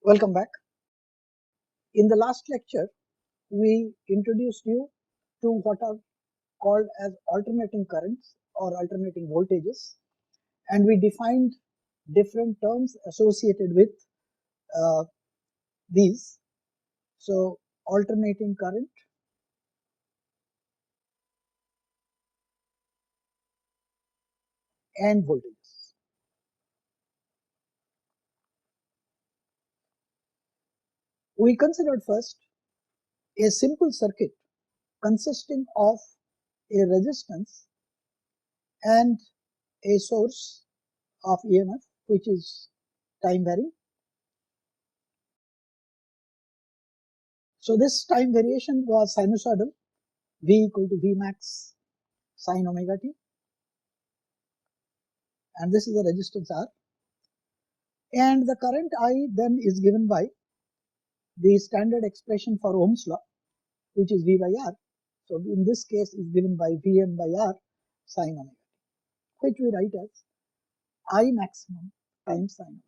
Welcome back. In the last lecture, we introduced you to what are called as alternating currents or alternating voltages, and we defined different terms associated with these. So, alternating current, and voltages. We considered first a simple circuit consisting of a resistance and a source of EMF, which is time varying. So this time variation was sinusoidal, V equal to V max sin omega t, and this is the resistance R, and the current I then is given by the standard expression for Ohm's law, which is V by R. So in this case is given by Vm by R sin omega t, which we write as I maximum times sin omega t.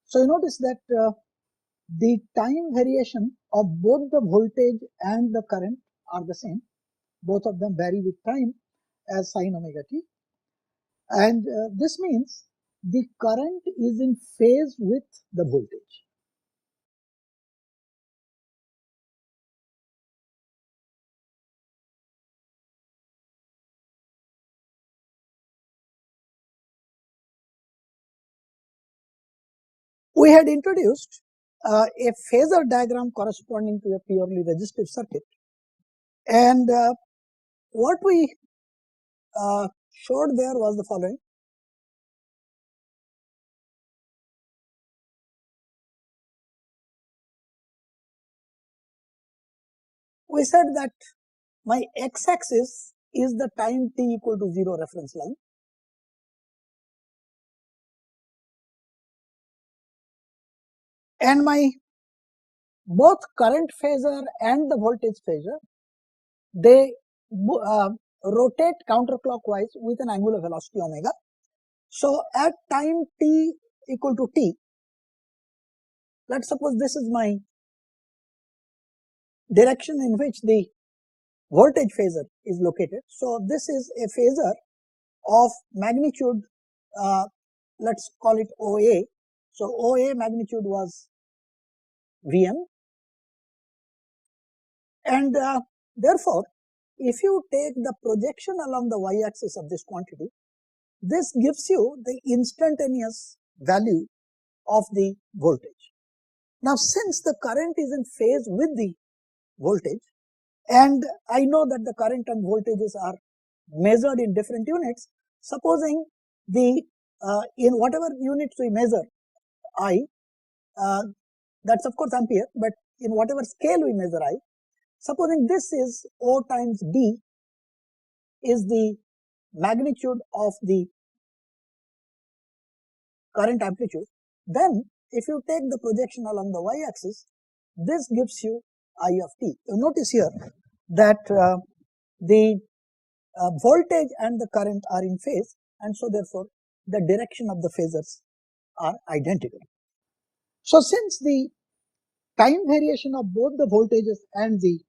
So you notice that the time variation of both the voltage and the current are the same. Both of them vary with time as sin omega t, and this means the current is in phase with the voltage. We had introduced a phasor diagram corresponding to a purely resistive circuit, and what we showed there was the following. We said that my x-axis is the time t equal to 0 reference line, and my both current phasor and the voltage phasor, they rotate counterclockwise with an angular velocity omega. So at time t equal to t, let's suppose this is my direction in which the voltage phasor is located. So this is a phasor of magnitude, let's call it OA. So OA magnitude was Vm, and therefore if you take the projection along the y-axis of this quantity, this gives you the instantaneous value of the voltage. Now since the current is in phase with the voltage, and I know that the current and voltages are measured in different units, supposing the in whatever units we measure I, that's of course ampere, but in whatever scale we measure I, supposing this is O times B is the magnitude of the current amplitude, then if you take the projection along the y-axis, this gives you I of t. You notice here that the voltage and the current are in phase, and so therefore the direction of the phasors are identical. So since the time variation of both the voltages and the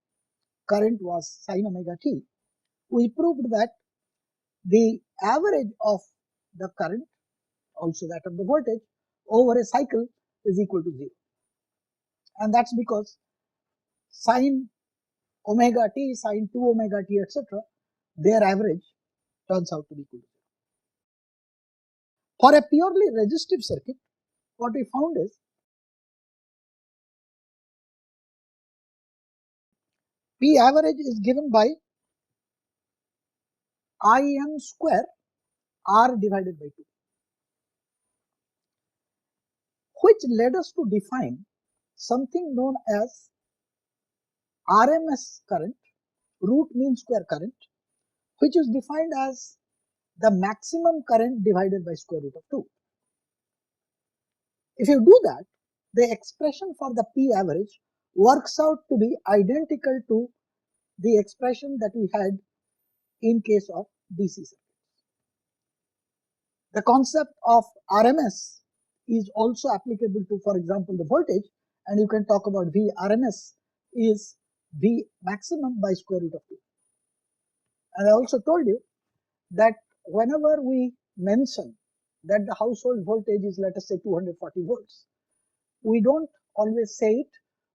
current was sin omega t, we proved that the average of the current, also that of the voltage, over a cycle is equal to 0, and that's because sin omega t, sin 2 omega t, etc., their average turns out to be equal to 0. For a purely resistive circuit, what we found is P average is given by Im square R divided by 2, which led us to define something known as RMS current, root mean square current, which is defined as the maximum current divided by square root of 2. If you do that, the expression for the P average works out to be identical to the expression that we had in case of DC circuits. The concept of RMS is also applicable to, for example, the voltage, and you can talk about V RMS is V maximum by square root of 2. And I also told you that whenever we mention that the household voltage is, let us say, 240 volts, we don't always say it,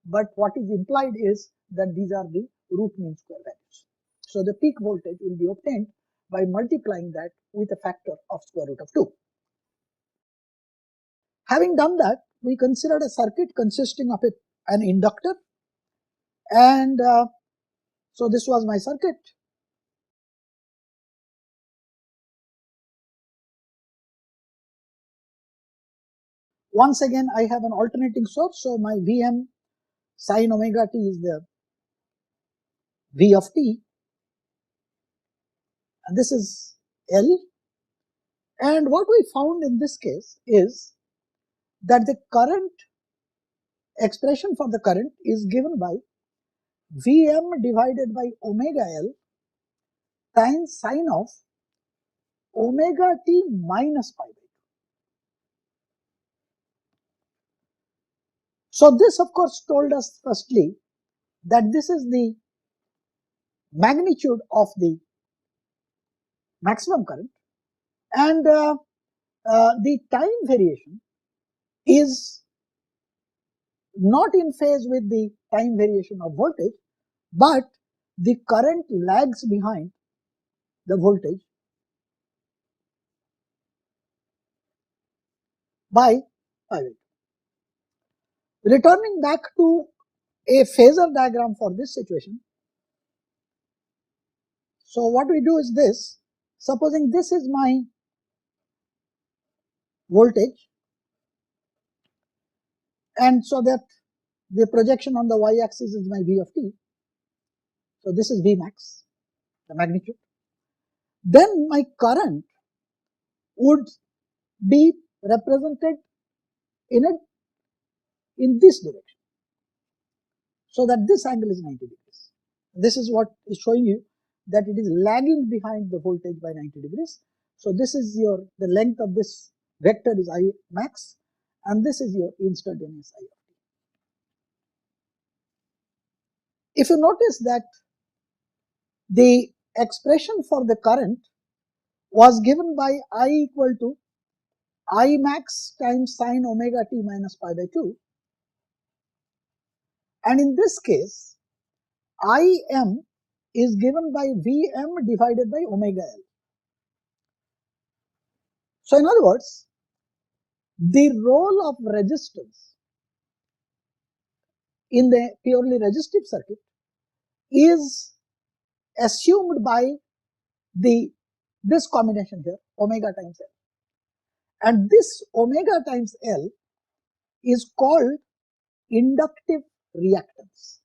but what is implied is that these are the root mean square values. So the peak voltage will be obtained by multiplying that with a factor of square root of 2. Having done that, we considered a circuit consisting of an inductor, and so this was my circuit. Once again, I have an alternating source, so my Vm sin omega t is the V of t, and this is L. And what we found in this case is that the current expression for the current is given by Vm divided by omega L times sine of omega t minus pi by 2. So this, of course, told us firstly that this is the magnitude of the maximum current, and the time variation is not in phase with the time variation of voltage, but the current lags behind the voltage by pi. Returning back to a phasor diagram for this situation, so what we do is this: supposing this is my voltage, and so that the projection on the y-axis is my V of t, so this is V max, the magnitude. Then my current would be represented in this direction, so that this angle is 90 degrees. This is what is showing you that it is lagging behind the voltage by 90 degrees. So this is the length of this vector is I max, and this is your instantaneous I of t. If you notice that the expression for the current was given by I equal to I max times sine omega t minus pi by 2, and in this case Im is given by Vm divided by omega L. So in other words, the role of resistance in the purely resistive circuit is assumed by this combination here, omega times L, and this omega times L is called inductive reactance,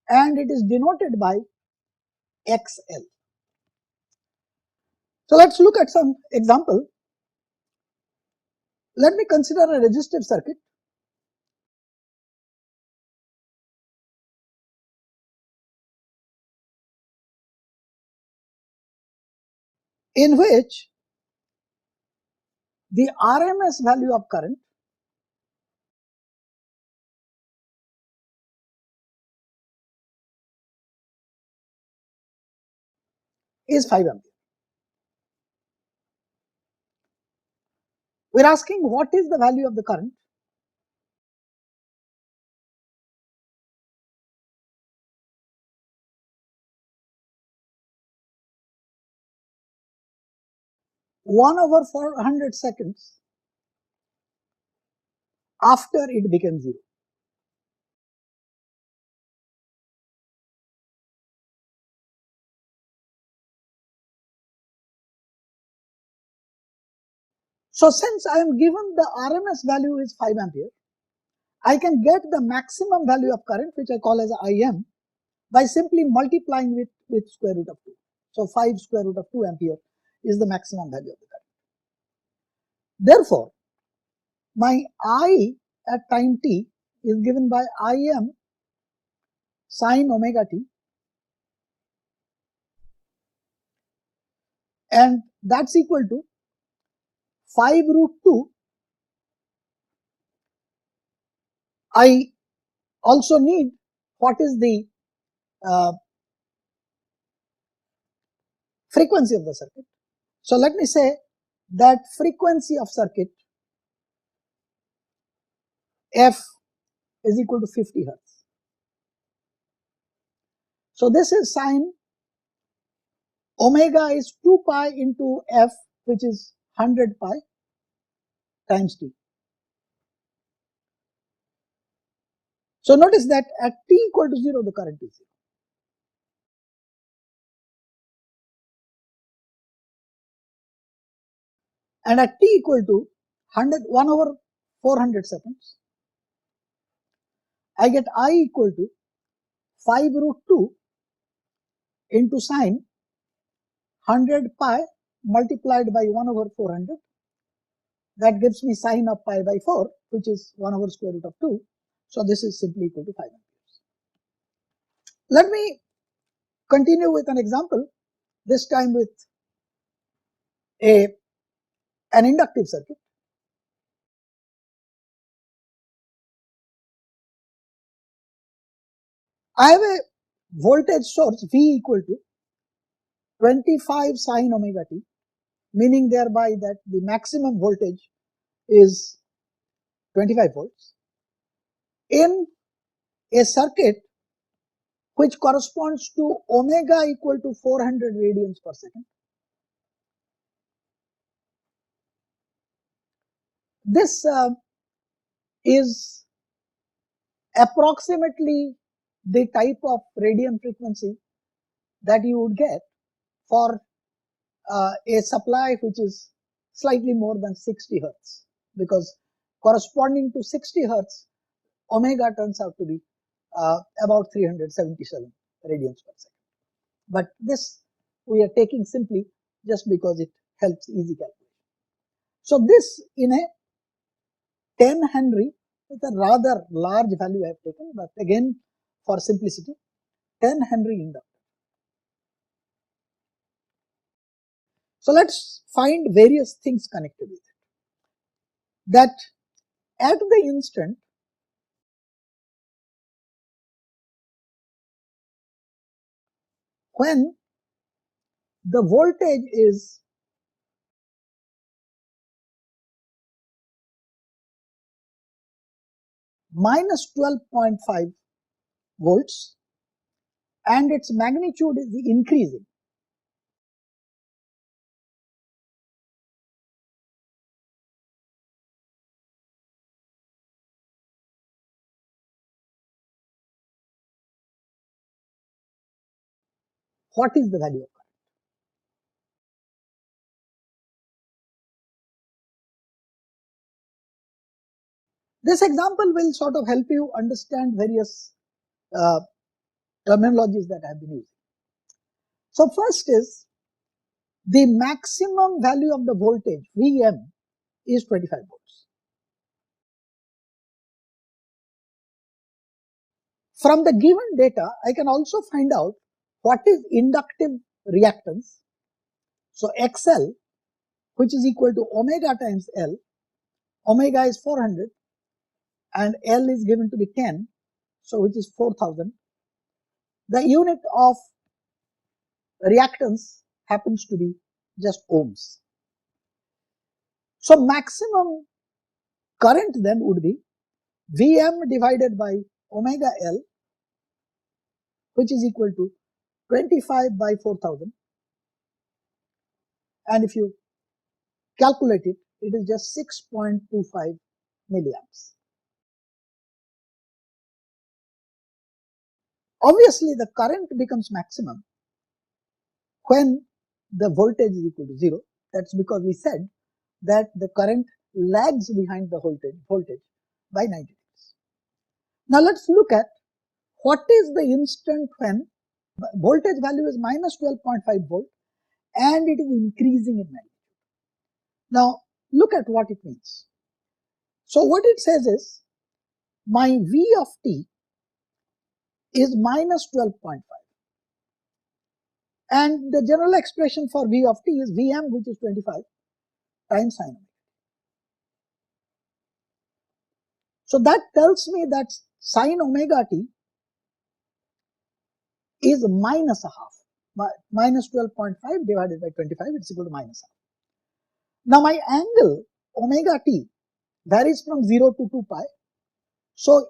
and it is denoted by XL. So let's look at some example. Let me consider a resistive circuit in which the RMS value of current is 5 ampere. We are asking what is the value of the current. One over 400 seconds after it became 0. So since I am given the RMS value is 5 ampere, I can get the maximum value of current, which I call as Im, by simply multiplying with square root of 2. So 5 square root of 2 ampere is the maximum value of the current. Therefore, my I at time t is given by Im sine omega t and that's equal to 5 root 2. I also need what is the frequency of the circuit. So let me say that frequency of circuit f is equal to 50 hertz. So this is sine omega is 2 pi into f, which is 100 pi times t. So notice that at t equal to 0, the current is 0. And at t equal to 1 over 400 seconds, I get I equal to 5 root 2 into sine 100 pi multiplied by 1 over 400. That gives me sine of pi by 4, which is 1 over square root of 2. So this is simply equal to 5 amperes. Let me continue with an example, this time with an inductive circuit. I have a voltage source V equal to 25 sine omega t, meaning thereby that the maximum voltage is 25 volts in a circuit which corresponds to omega equal to 400 radians per second. This is approximately the type of radian frequency that you would get for a supply which is slightly more than 60 hertz, because corresponding to 60 hertz, omega turns out to be about 377 radians per second. But this we are taking simply just because it helps easy calculation. So this in a 10 Henry, it's a rather large value I have taken, but again for simplicity, 10 Henry inductor. So let's find various things connected with it. That at the instant when the voltage is minus 12.5 volts and its magnitude is increasing, what is the value of current? This example will sort of help you understand various terminologies that I have been using. So first is the maximum value of the voltage Vm is 25 volts. From the given data, I can also find out what is inductive reactance. So XL, which is equal to omega times L, omega is 400 and L is given to be 10, so which is 4000. The unit of reactance happens to be just ohms. So maximum current then would be Vm divided by omega L, which is equal to 25 by 4000, and if you calculate it, it is just 6.25 milliamps. Obviously, the current becomes maximum when the voltage is equal to 0. That's because we said that the current lags behind the voltage by 90 degrees. Now let's look at what is the instant when voltage value is minus 12.5 volt and it is increasing in magnitude. Now look at what it means. So what it says is my V of t is minus 12.5 and the general expression for V of t is Vm, which is 25 times sin omega. So that tells me that sin omega t is minus a half, minus 12.5 divided by 25, it's equal to minus half. Now my angle omega t varies from 0 to 2 pi. So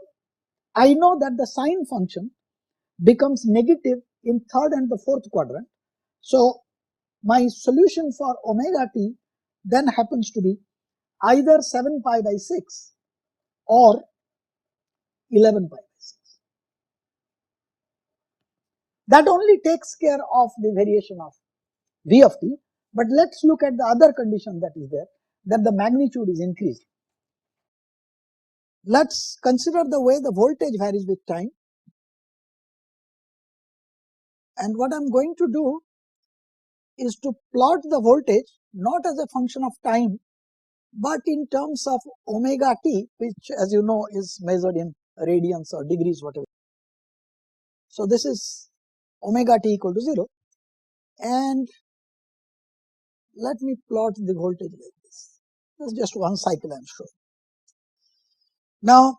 I know that the sine function becomes negative in third and the fourth quadrant. So my solution for omega t then happens to be either 7 pi by 6 or 11 pi by 6. That only takes care of the variation of V of t, but let's look at the other condition that is there, that the magnitude is increasing. Let's consider the way the voltage varies with time, and what I'm going to do is to plot the voltage not as a function of time but in terms of omega t, which as you know is measured in radians or degrees, whatever. So this is omega t equal to 0, and let me plot the voltage like this. That's just one cycle I'm showing. Now,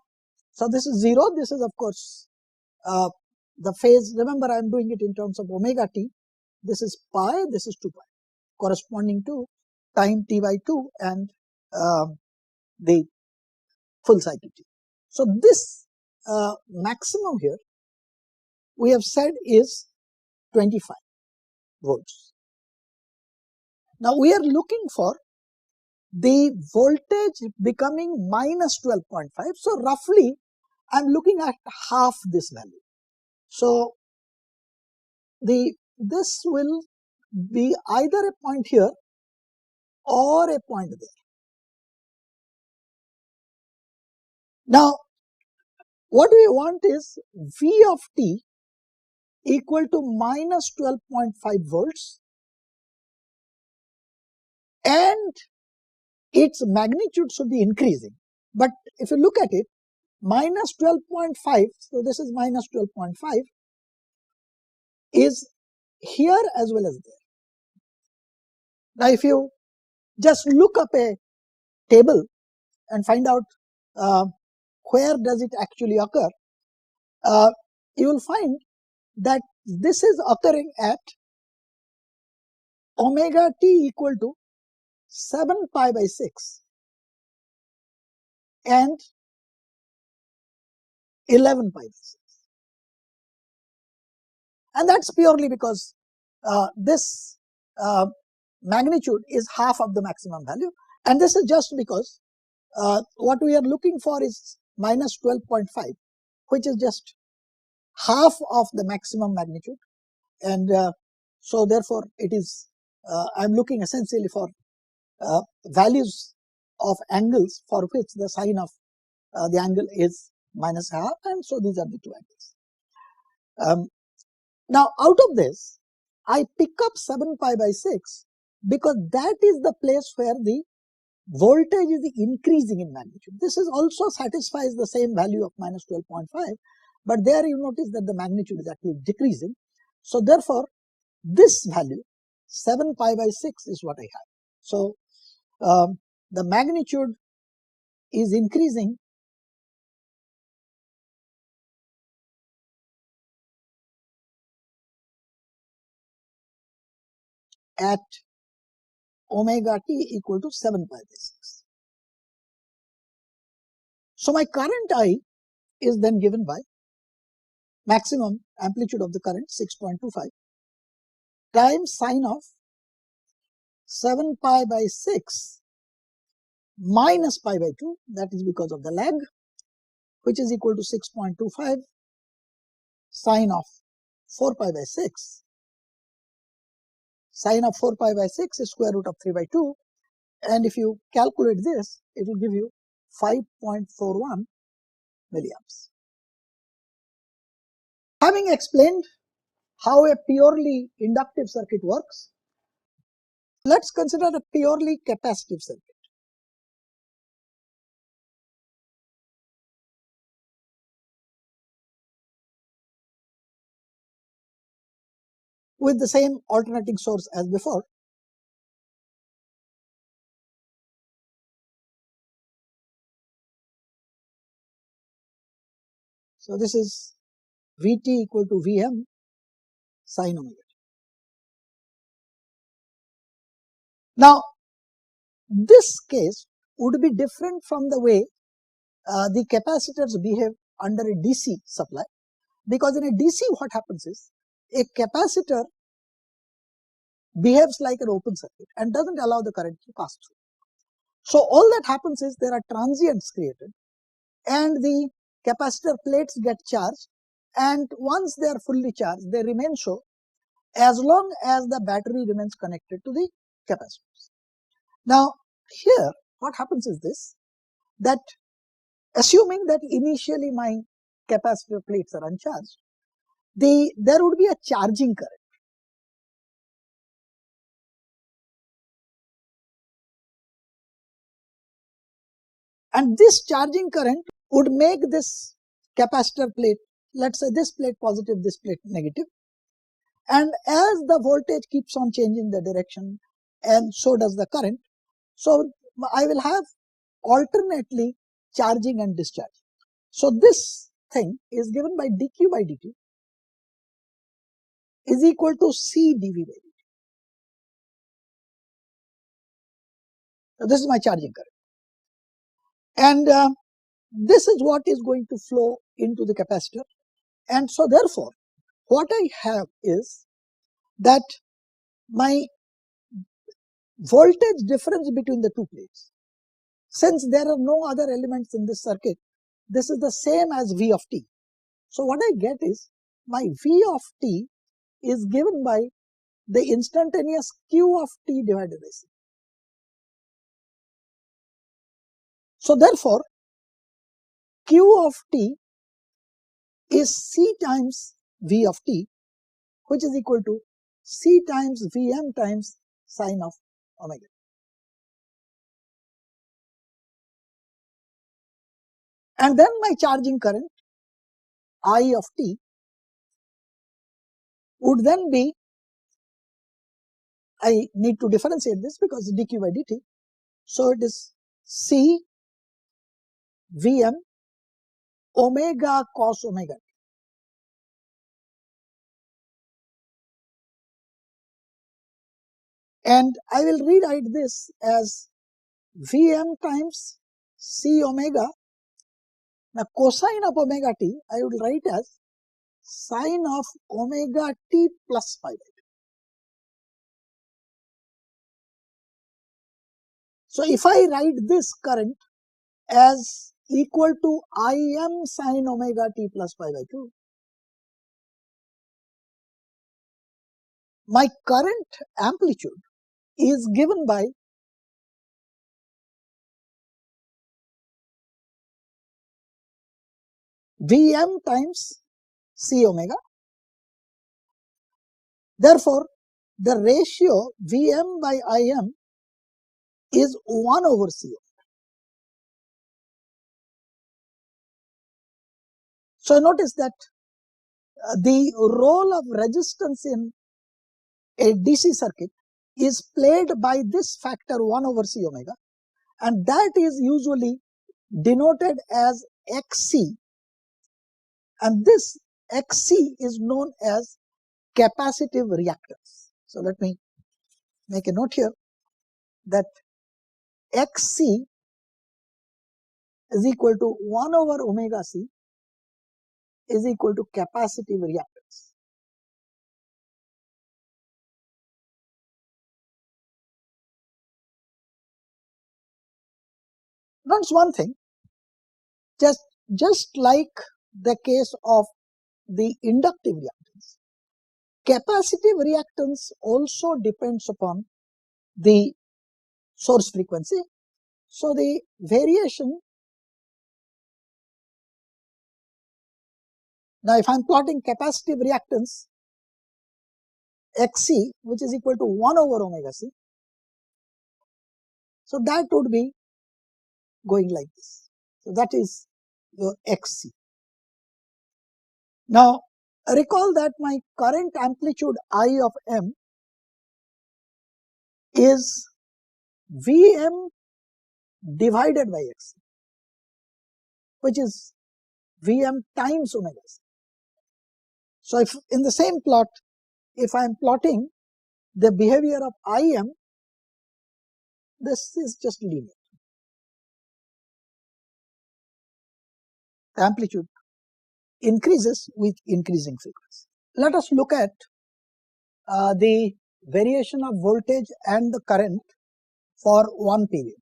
so this is 0, this is of course the phase. Remember, I'm doing it in terms of omega t. This is pi, this is 2 pi, corresponding to time t by 2 and the full cycle t. So this maximum here we have said is 25 volts. Now we are looking for the voltage becoming minus 12.5. So roughly I'm looking at half this value. So this will be either a point here or a point there. Now what we want is V of t equal to minus 12.5 volts and its magnitude should be increasing. But if you look at it, minus 12.5, so this is minus 12.5, is here as well as there. Now if you just look up a table and find out where does it actually occur, you will find that this is occurring at omega t equal to 7 pi by 6 and 11 pi by 6. And that's purely because this magnitude is half of the maximum value, and this is just because what we are looking for is minus 12.5, which is just half of the maximum magnitude, and so therefore it is I'm looking essentially for values of angles for which the sine of the angle is minus half, and so these are the two angles. Now out of this I pick up 7 pi by 6 because that is the place where the voltage is increasing in magnitude. This is also satisfies the same value of minus 12.5, but there you notice that the magnitude is actually decreasing. So therefore this value 7 pi by 6 is what I have. So the magnitude is increasing at omega t equal to 7 pi by 6. So my current I is then given by maximum amplitude of the current 6.25 times sine of 7 pi by 6 minus pi by 2, that is because of the lag, which is equal to 6.25 sine of 4 pi by 6. Sine of 4 pi by 6 is square root of 3 by 2, and if you calculate this, it will give you 5.41 milliamps. Having explained how a purely inductive circuit works, let's consider a purely capacitive circuit. with the same alternating source as before. So this is Vt equal to Vm sin omega. Now this case would be different from the way the capacitors behave under a DC supply, because in a DC what happens is a capacitor behaves like an open circuit and doesn't allow the current to pass through. So all that happens is there are transients created and the capacitor plates get charged, and once they are fully charged they remain so as long as the battery remains connected to the capacitors. Now here what happens is this, that assuming that initially my capacitor plates are uncharged, there would be a charging current. And this charging current would make this capacitor plate, let's say this plate positive, this plate negative. And as the voltage keeps on changing the direction, and so does the current, so I will have alternately charging and discharging. So this thing is given by dq by dt is equal to C dV by dt. So this is my charging current. And this is what is going to flow into the capacitor. And so therefore, what I have is that my voltage difference between the two plates, since there are no other elements in this circuit, this is the same as V of t. So what I get is my V of t is given by the instantaneous Q of t divided by C. So therefore, Q of t is C times V of t, which is equal to C times Vm times sine of omega. And then my charging current I of t would then be, I need to differentiate this because dq by dt. So it is C Vm omega cos omega t. And I will rewrite this as Vm times C omega. Now cosine of omega t I would write as sine of omega t plus pi by 2. So if I write this current as equal to Im sine omega t plus pi by 2, my current amplitude is given by Vm times C omega. Therefore, the ratio Vm by Im is 1 over C omega. So notice that the role of resistance in a DC circuit is played by this factor 1 over C omega, and that is usually denoted as Xc, and this Xc is known as capacitive reactance. So let me make a note here that Xc is equal to 1 over omega C is equal to capacitive reactance. Notice one thing, just like the case of the inductive reactance, capacitive reactance also depends upon the source frequency. So the variation, now if I am plotting capacitive reactance Xc, which is equal to 1 over omega C, so that would be going like this. So that is your Xc. Now Recall that my current amplitude I of m is Vm divided by x, which is Vm times omega c. So if in the same plot, if I am plotting the behavior of Im, this is just linear. The amplitude increases with increasing frequency. Let us look at the variation of voltage and the current for one period.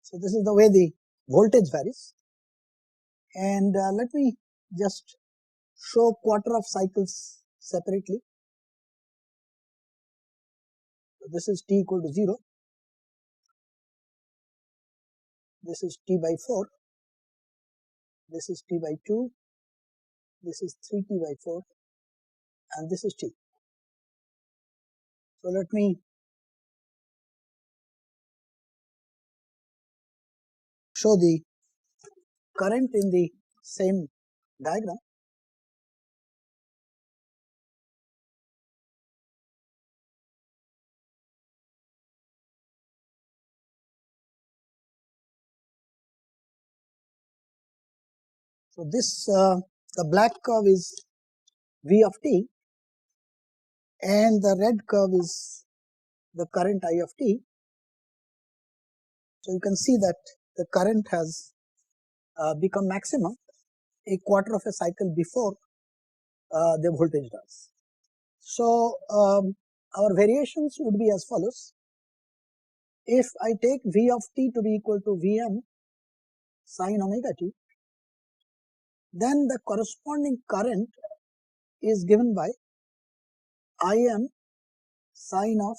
So this is the way the voltage varies, and let me just show quarter of cycles separately. So this is t equal to 0, this is t by 4, this is t by 2, this is 3t by 4, and this is t. So let me show the current in the same diagram. So this the black curve is V of t, and the red curve is the current I of t. So you can see that the current has become maximum a quarter of a cycle before the voltage does. So our variations would be as follows. If I take V of t to be equal to Vm sin omega t, then the corresponding current is given by Im sin of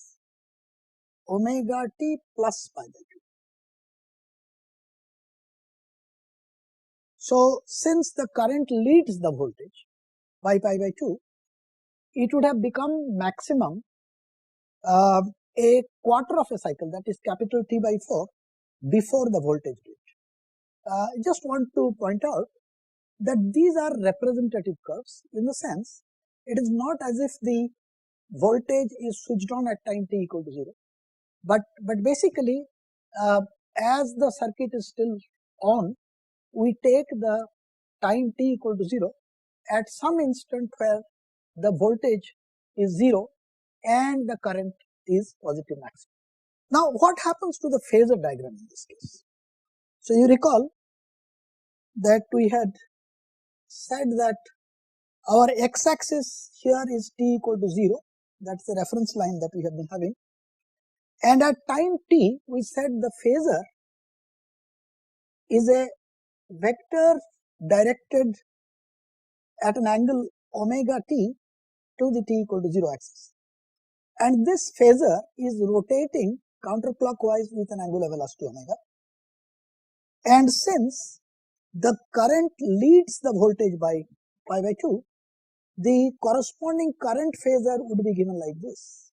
omega t plus pi by 2. So since the current leads the voltage by pi by 2, it would have become maximum a quarter of a cycle, that is capital T by 4, before the voltage reach. I just want to point out that these are representative curves, in the sense it is not as if the voltage is switched on at time t equal to 0, but basically as the circuit is still on, we take the time t equal to 0 at some instant where the voltage is 0 and the current is positive maximum. Now what happens to the phasor diagram in this case? So you recall that we had said that our x-axis here is t equal to 0, that's the reference line that we have been having, and at time t we said the phasor is a vector directed at an angle omega t to the t equal to 0 axis, and this phasor is rotating counterclockwise with an angular velocity omega, and since the current leads the voltage by pi by 2, the corresponding current phasor would be given like this.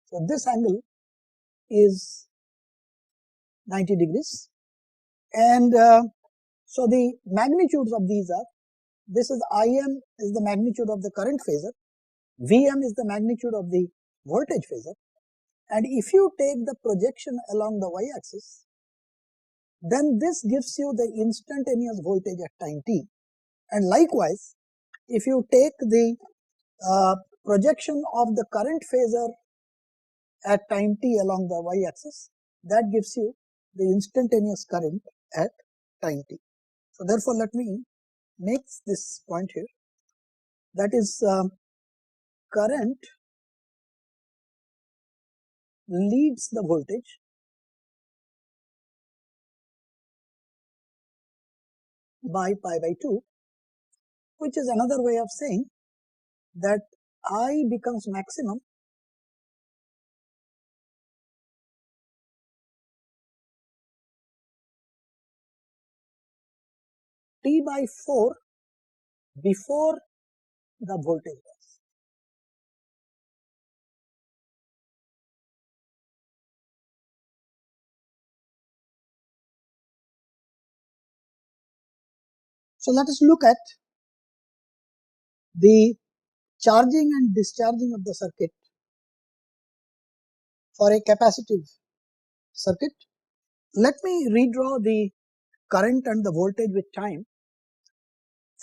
So this angle is 90 degrees, and so the magnitudes of these are, this is Im is the magnitude of the current phasor, Vm is the magnitude of the voltage phasor, and if you take the projection along the y-axis, then this gives you the instantaneous voltage at time t, and likewise if you take the projection of the current phasor at time t along the y-axis, that gives you the instantaneous current at time t. So therefore let me make this point here, that is current leads the voltage by pi by 2, which is another way of saying that I becomes maximum t by 4 before the voltage rise. So let us look at the charging and discharging of the circuit for a capacitive circuit. Let me redraw the current and the voltage with time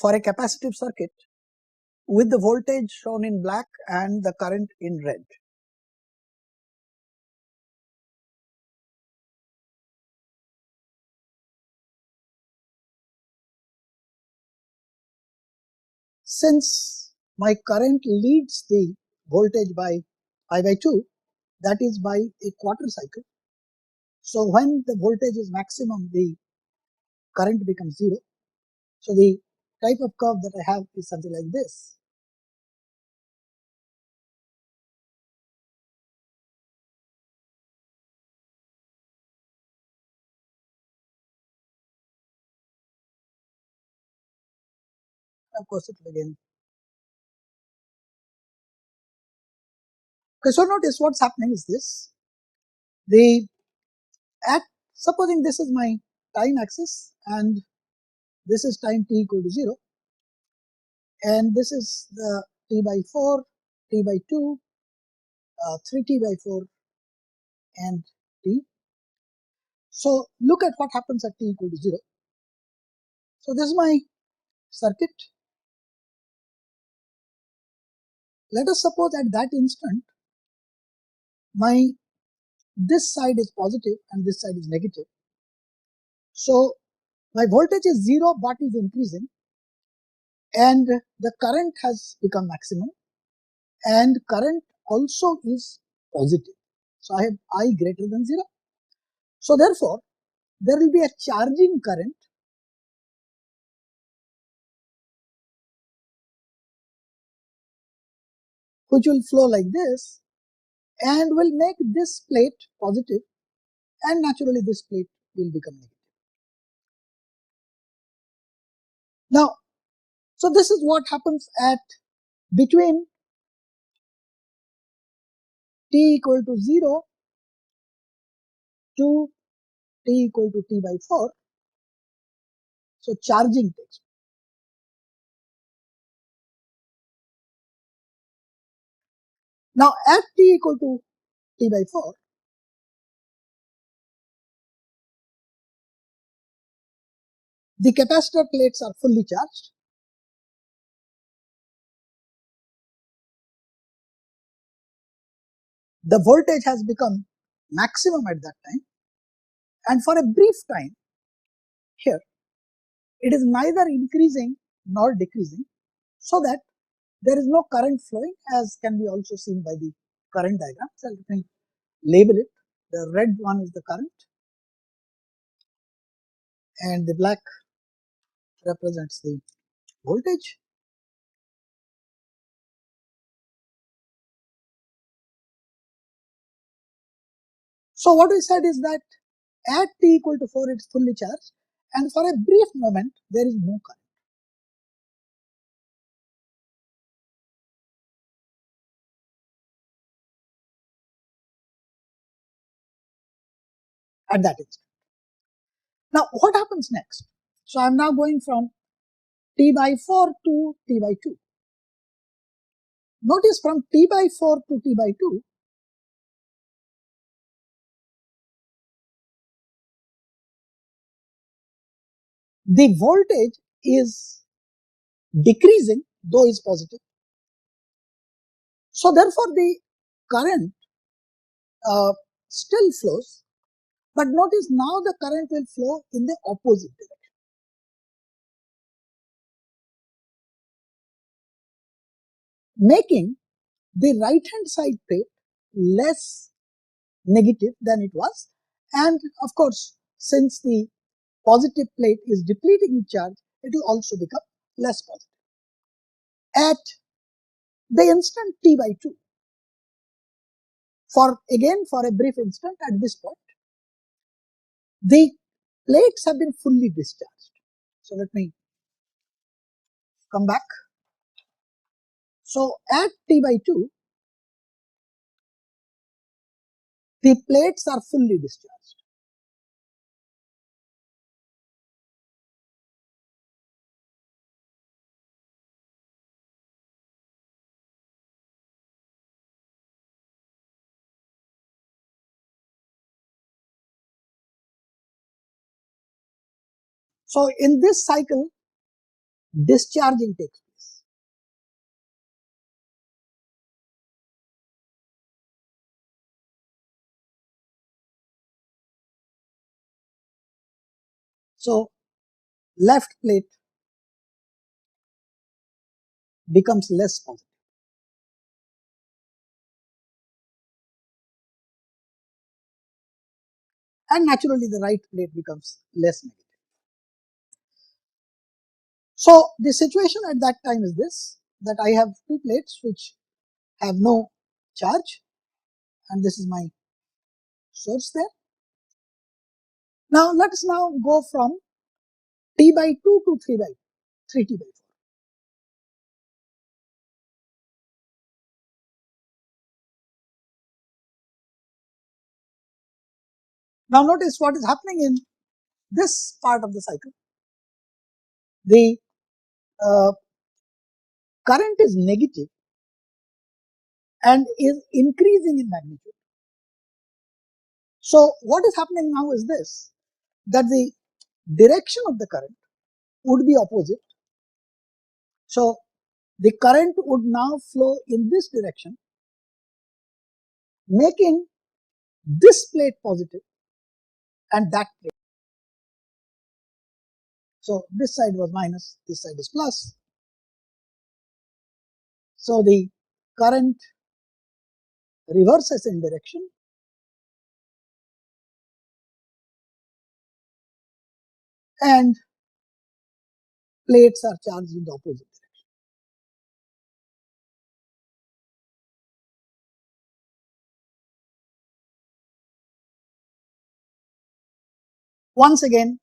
for a capacitive circuit with the voltage shown in black and the current in red. Since my current leads the voltage by pi by 2, that is by a quarter cycle. So when the voltage is maximum, the current becomes 0. So the type of curve that I have is something like this. Of course, it will again. Okay, so notice what's happening is this. Supposing this is my time axis and this is time t equal to 0, and this is the t by 4, t by 2, 3t by 4 and t. So look at what happens at t equal to 0. So this is my circuit. Let us suppose at that instant this side is positive and this side is negative. So my voltage is 0 but is increasing, and the current has become maximum, and current also is positive. So I have I greater than 0. So therefore there will be a charging current which will flow like this and will make this plate positive, and naturally this plate will become negative. Now, so this is what happens at between t equal to 0 to t equal to t by 4. So charging takes place. Now at t equal to t by 4, the capacitor plates are fully charged. The voltage has become maximum at that time, and for a brief time here it is neither increasing nor decreasing, so that there is no current flowing, as can be also seen by the current diagram. So let me label it. The red one is the current and the black represents the voltage. So what we said is that at t equal to 4 it is fully charged, and for a brief moment there is no current. At that instant. Now what happens next? So I am now going from t by 4 to t by 2. Notice from t by 4 to t by 2, the voltage is decreasing, though is positive. So therefore the current still flows, but notice now the current will flow in the opposite direction, making the right hand side plate less negative than it was, and of course since the positive plate is depleting its charge, it will also become less positive. At the instant t by 2, for a brief instant at this point, the plates have been fully discharged. So let me come back. So at t by 2, the plates are fully discharged. So in this cycle, discharging takes place. So left plate becomes less positive, and naturally the right plate becomes less negative. So the situation at that time is this, that I have two plates which have no charge, and this is my source there. Now let us now go from T by 2 to 3T by 4. Now notice what is happening in this part of the cycle. The current is negative and is increasing in magnitude. So what is happening now is this, that the direction of the current would be opposite. So the current would now flow in this direction, making this plate positive and that plate. So this side was minus, this side is plus. So the current reverses in direction, and plates are charged in the opposite direction. Once again,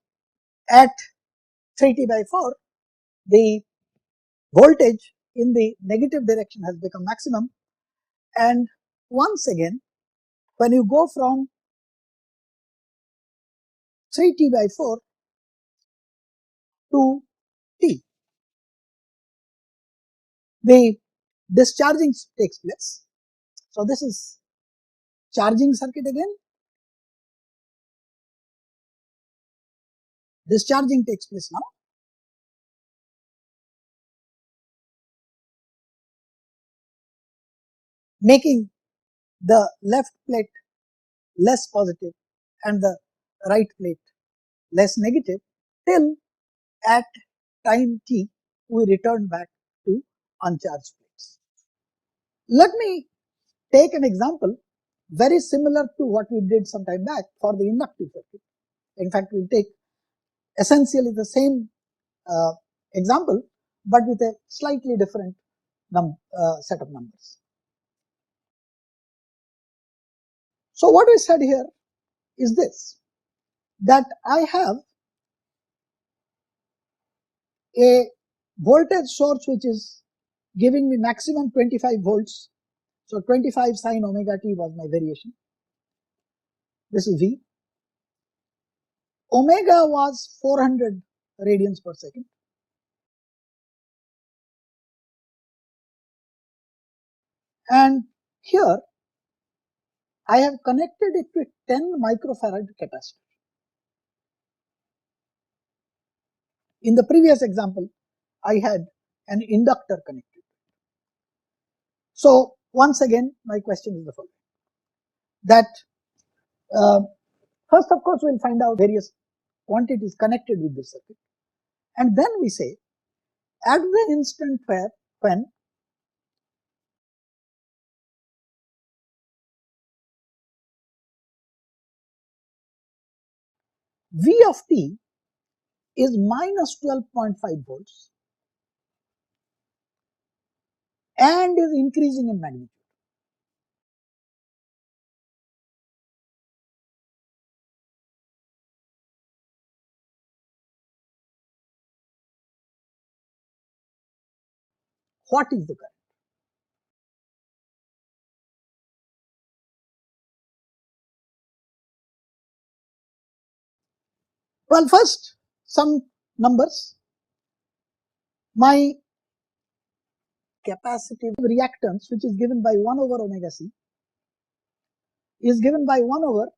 at 3T by 4, the voltage in the negative direction has become maximum, and once again, when you go from 3T by 4 to T, the discharging takes place. So this is charging circuit again. Discharging takes place now. Making the left plate less positive and the right plate less negative, till at time t we return back to uncharged plates. Let me take an example very similar to what we did some time back for the inductive circuit. In fact, we'll take essentially the same example, but with a slightly different set of numbers. So what we said here is this, that I have a voltage source which is giving me maximum 25 volts. So 25 sine omega t was my variation. This is V. Omega was 400 radians per second. And here I have connected it to a 10 microfarad capacitor. In the previous example, I had an inductor connected. So once again, my question is the following, that first of course we'll find out various quantities connected with this circuit, and then we say at the instant when V of t is minus 12.5 volts and is increasing in magnitude. What is the current? Well, first some numbers. My capacitive reactance, which is given by 1 over omega c, is given by 1 over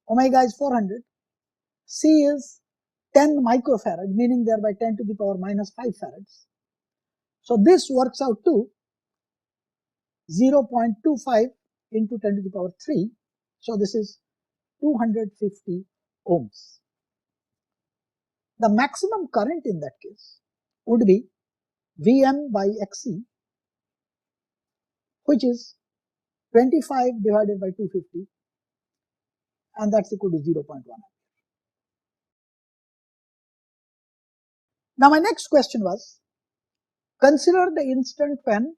omega is 400, c is 10 microfarad, meaning thereby 10 to the power minus 5 farads. So this works out to 0.25 into 10 to the power 3. So this is 250 ohms. The maximum current in that case would be Vm by Xc, which is 25 divided by 250, and that's equal to 0.1. Now my next question was, consider the instant when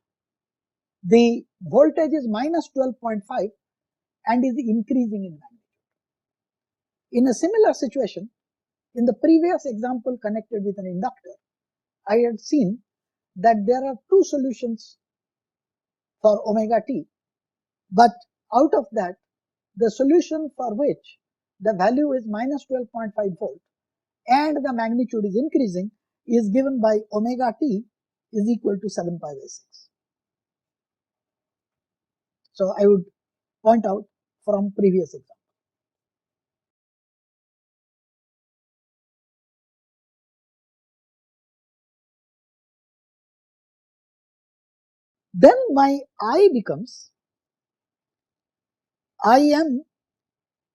the voltage is minus 12.5 and is increasing in magnitude. In a similar situation, in the previous example connected with an inductor, I had seen that there are two solutions for omega t, but out of that, the solution for which the value is minus 12.5 volt and the magnitude is increasing is given by omega t is equal to 7 pi by 6. So I would point out from previous example. Then my I becomes Im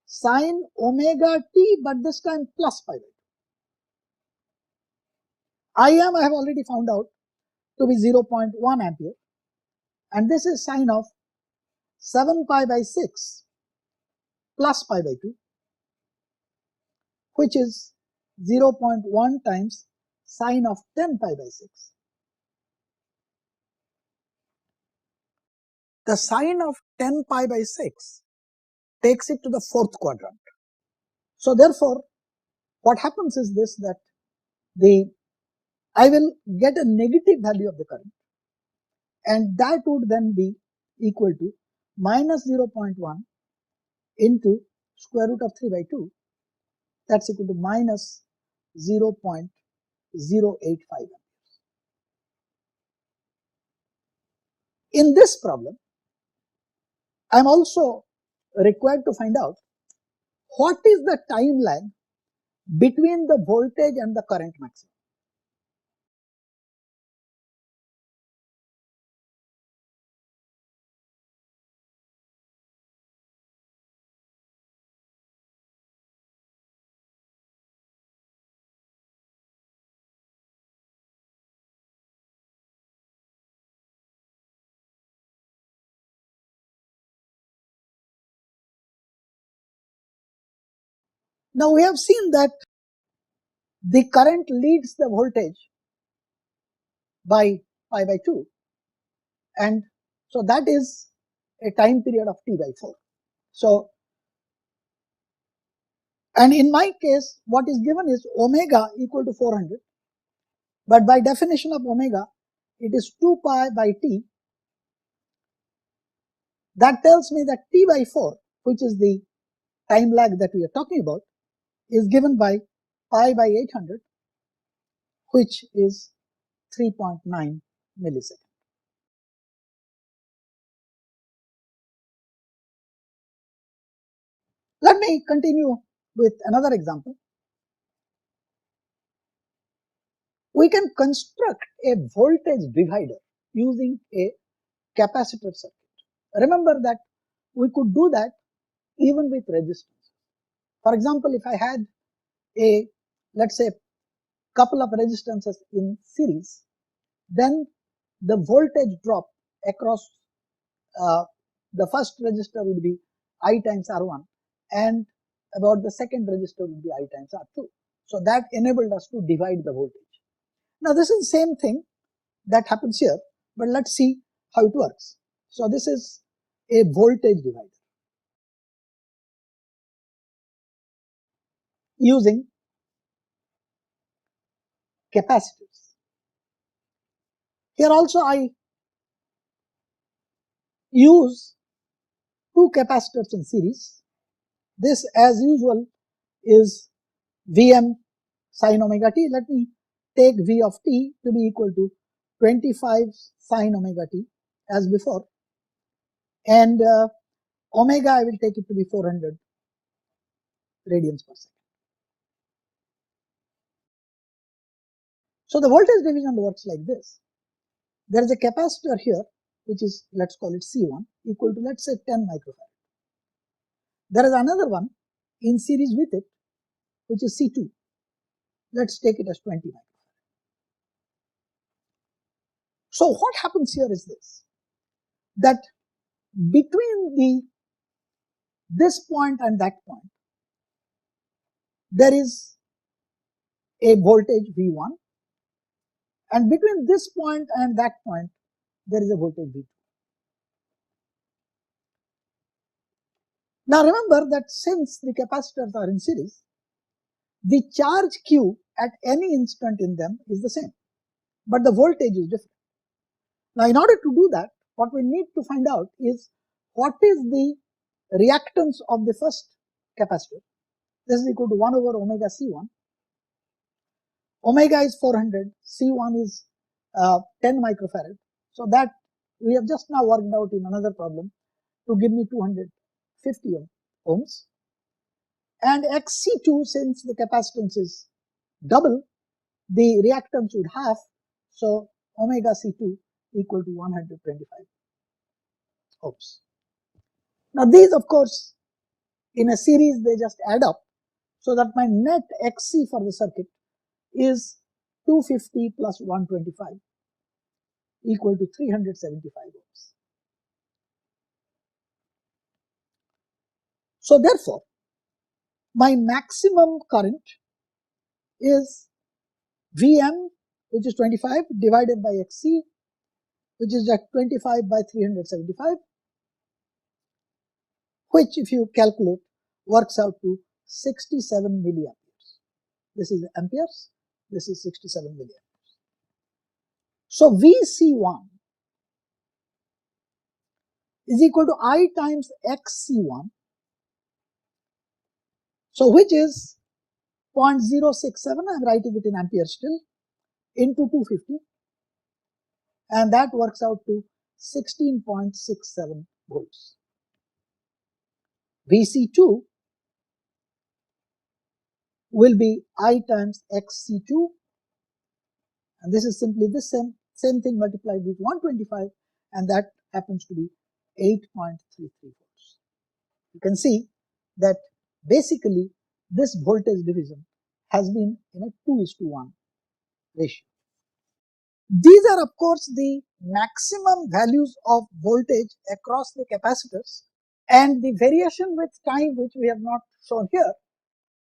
sine omega t, but this time plus pi by 2. Im I have already found out to be 0.1 ampere, and this is sine of 7 pi by 6 plus pi by 2, which is 0.1 times sine of 10 pi by 6. The sine of 10 pi by 6 takes it to the fourth quadrant. So therefore, what happens is this, that I will get a negative value of the current, and that would then be equal to minus 0.1 into square root of 3 by 2, that's equal to minus 0.085 amperes. In this problem, I am also required to find out what is the time lag between the voltage and the current maximum. Now we have seen that the current leads the voltage by pi by 2, and so that is a time period of t by 4. So, and in my case what is given is omega equal to 400, but by definition of omega it is 2 pi by t. That tells me that t by 4, which is the time lag that we are talking about, is given by pi by 800, which is 3.9 milliseconds. Let me continue with another example. We can construct a voltage divider using a capacitor circuit. Remember that we could do that even with resistance. For example, if I had a, let's say, couple of resistances in series, then the voltage drop across the first resistor would be I times R1, and about the second resistor would be I times R2. So that enabled us to divide the voltage. Now this is the same thing that happens here, but let's see how it works. So this is a voltage divider using capacitors. Here also I use two capacitors in series. This, as usual, is Vm sine omega t. Let me take V of t to be equal to 25 sine omega t as before, and omega I will take it to be 400 radians per second. So the voltage division works like this. There is a capacitor here, which is, let's call it C1, equal to, let's say, 10 microfarad. There is another one in series with it, which is C2. Let's take it as 20 microfarad. So what happens here is this, that between this point and that point, there is a voltage V1, and between this point and that point, there is a voltage V2. Now remember that since the capacitors are in series, the charge Q at any instant in them is the same, but the voltage is different. Now in order to do that, what we need to find out is what is the reactance of the first capacitor. This is equal to 1 over omega C1. Omega is 400, C1 is 10 microfarad. So that we have just now worked out in another problem to give me 250 ohms. And XC2, since the capacitance is double, the reactance would half. So omega C2 equal to 125 ohms. Now these, of course, in a series they just add up, so that my net XC for the circuit is 250 plus 125 equal to 375 ohms. So therefore, my maximum current is Vm, which is 25, divided by Xc, which is at 25 by 375, which if you calculate works out to 67 milliamperes. This is amperes, this is 67 milliamperes. So Vc1 is equal to I times Xc1, so which is 0.067, I am writing it in amperes still, into 250, and that works out to 16.67 volts. Vc2 will be I times Xc2, and this is simply the same thing multiplied with 125, and that happens to be 8.33 volts. You can see that basically this voltage division has been in a 2:1 ratio. These are, of course, the maximum values of voltage across the capacitors, and the variation with time, which we have not shown here,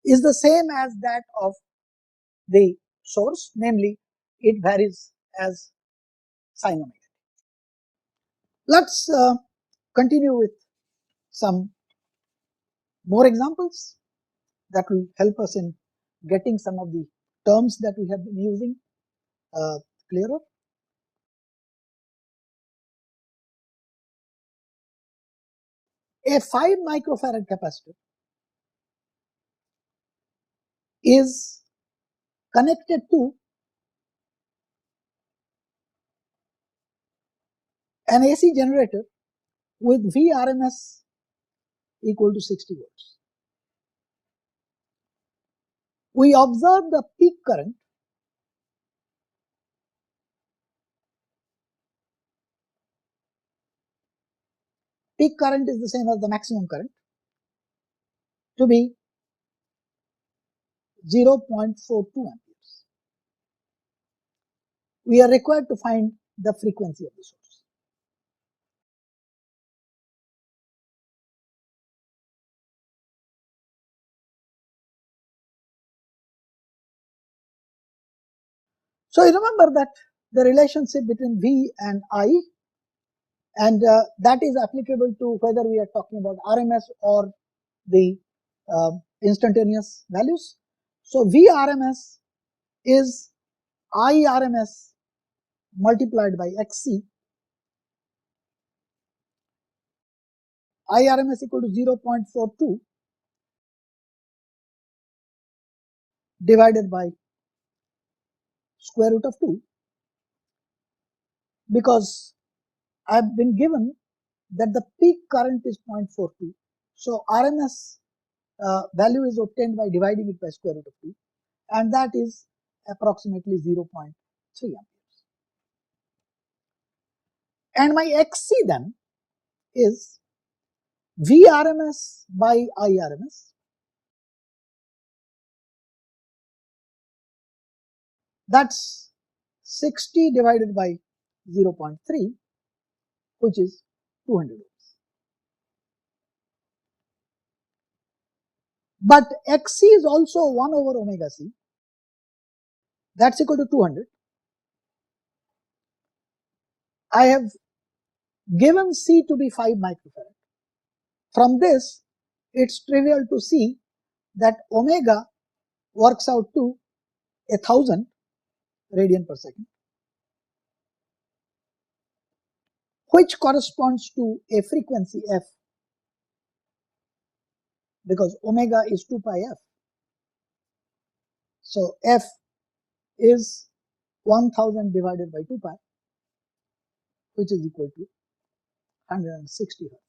is the same as that of the source, namely it varies as sin omega. Let's continue with some more examples that will help us in getting some of the terms that we have been using clearer. A 5 microfarad capacitor is connected to an AC generator with VRMS equal to 60 volts. We observe the peak current is the same as the maximum current to be 0.42 amperes. We are required to find the frequency of the source. So you remember that the relationship between V and I, and that is applicable to whether we are talking about RMS or the instantaneous values. So VRMS is IRMS multiplied by XC. IRMS equal to 0.42 divided by square root of 2, because I have been given that the peak current is 0.42. So RMS value is obtained by dividing it by square root of 2, and that is approximately 0.3 amperes. And my Xc then is Vrms by Irms. That's 60 divided by 0.3, which is 200 ohms. But Xc is also 1 over omega c. That's equal to 200. I have given C to be 5 microfarad. From this, it's trivial to see that omega works out to 1000 radian per second, which corresponds to a frequency f, because omega is 2 pi f. So f is 1000 divided by 2 pi, which is equal to 160 hertz.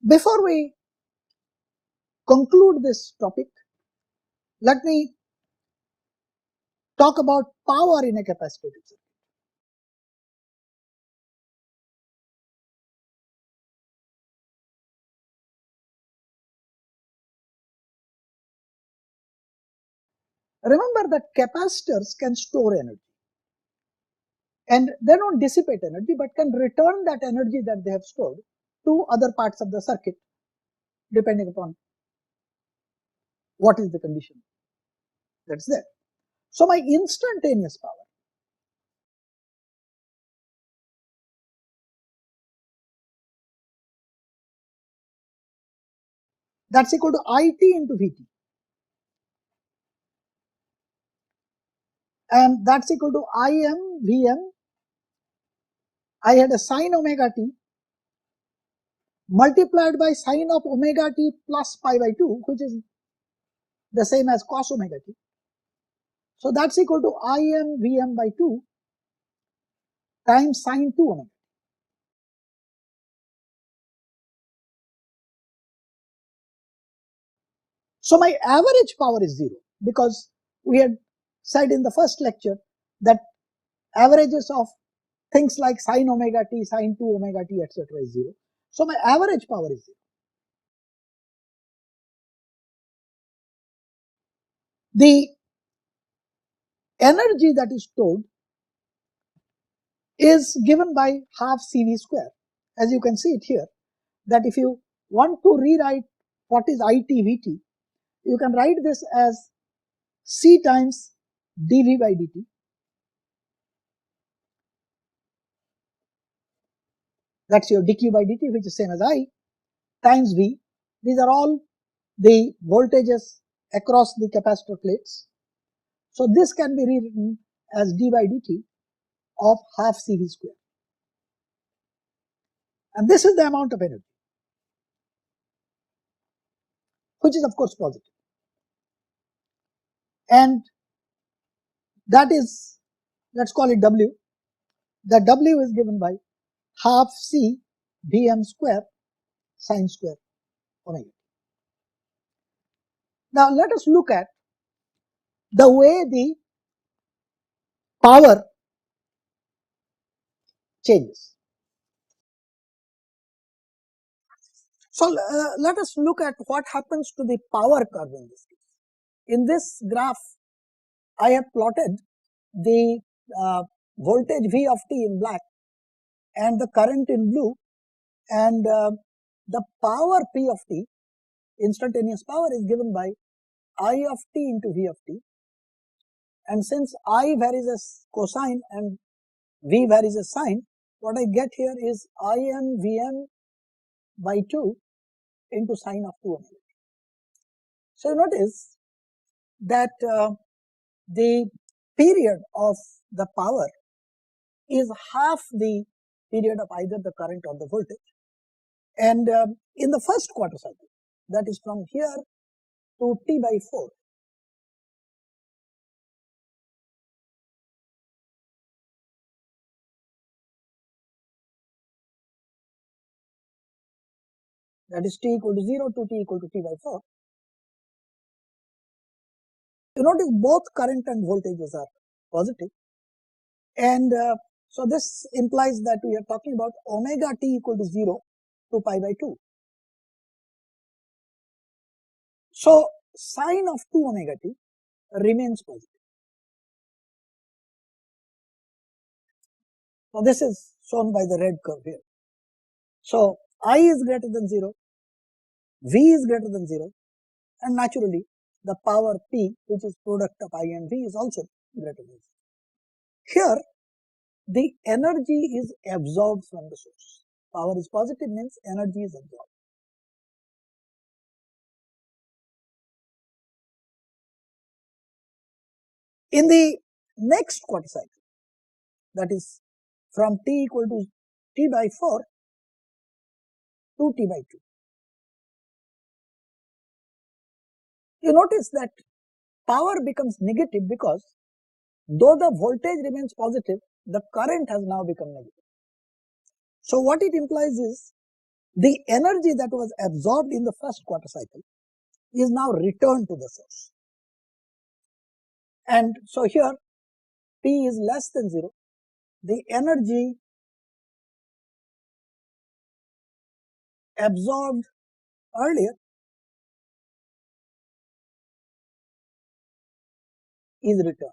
Before we conclude this topic, let me talk about power in a capacitive circuit. Remember that capacitors can store energy, and they don't dissipate energy but can return that energy that they have stored to other parts of the circuit depending upon what is the condition that's there. So my instantaneous power that's equal to IT into VT, and that's equal to IM VM. I had a sine omega t multiplied by sine of omega t plus pi by 2, which is the same as cos omega t. So that's equal to IM VM by 2 times sine 2 omega. So my average power is 0, because we had said in the first lecture that averages of things like sine omega t, sine 2 omega t, etc. is 0. So my average power is 0. The energy that is stored is given by half CV square. As you can see it here, that if you want to rewrite what is IT VT, you can write this as C times dV by dt. That's your dq by dt, which is same as I, times V. These are all the voltages across the capacitor plates. So this can be rewritten as d by dt of half CV square. And this is the amount of energy, which is of course positive. And that is, let's call it W. The W is given by half C Vm square sine square omega. Now let us look at the way the power changes. So let us look at what happens to the power curve in this case. In this graph, I have plotted the voltage V of t in black and the current in blue, and the power P of t, instantaneous power, is given by I of t into V of t. And since I varies as cosine and V varies as sine, what I get here is Im Vm by 2 into sine of 2 omega. So you notice that the period of the power is half the period of either the current or the voltage. And in the first quarter cycle, that is from here to t by 4, that is t equal to 0 to t equal to t by 4, notice both current and voltages are positive, and so this implies that we are talking about omega t equal to 0 to pi by 2. So sine of 2 omega t remains positive. So this is shown by the red curve here. So I is greater than 0, V is greater than 0, and naturally the power P, which is product of I and V, is also greater than 0. Here the energy is absorbed from the source. Power is positive means energy is absorbed. In the next quarter cycle, that is from t equal to t by 4 to t by 2, you notice that power becomes negative because though the voltage remains positive, the current has now become negative. So what it implies is the energy that was absorbed in the first quarter cycle is now returned to the source. And so here P is less than 0, the energy absorbed earlier is returned.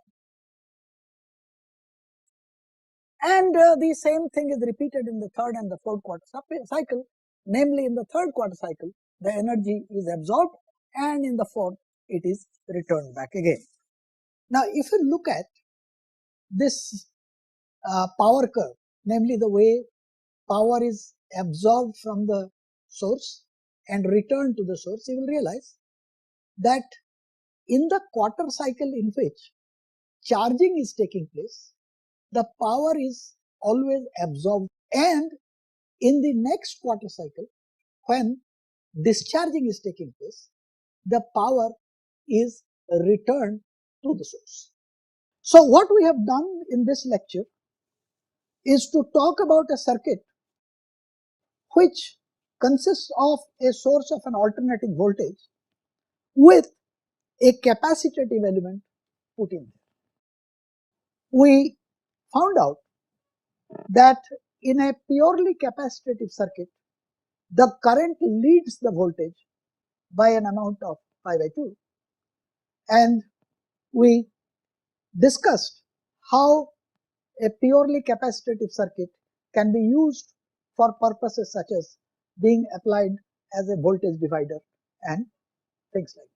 And the same thing is repeated in the third and the fourth quarter cycle, namely in the third quarter cycle the energy is absorbed, and in the fourth it is returned back again. Now if you look at this power curve, namely the way power is absorbed from the source and returned to the source, you will realize that in the quarter cycle in which charging is taking place, the power is always absorbed, and in the next quarter cycle when discharging is taking place, the power is returned to the source. So what we have done in this lecture is to talk about a circuit which consists of a source of an alternating voltage with a capacitive element put in there. We found out that in a purely capacitive circuit, the current leads the voltage by an amount of pi by 2, and we discussed how a purely capacitive circuit can be used for purposes such as being applied as a voltage divider and things like that.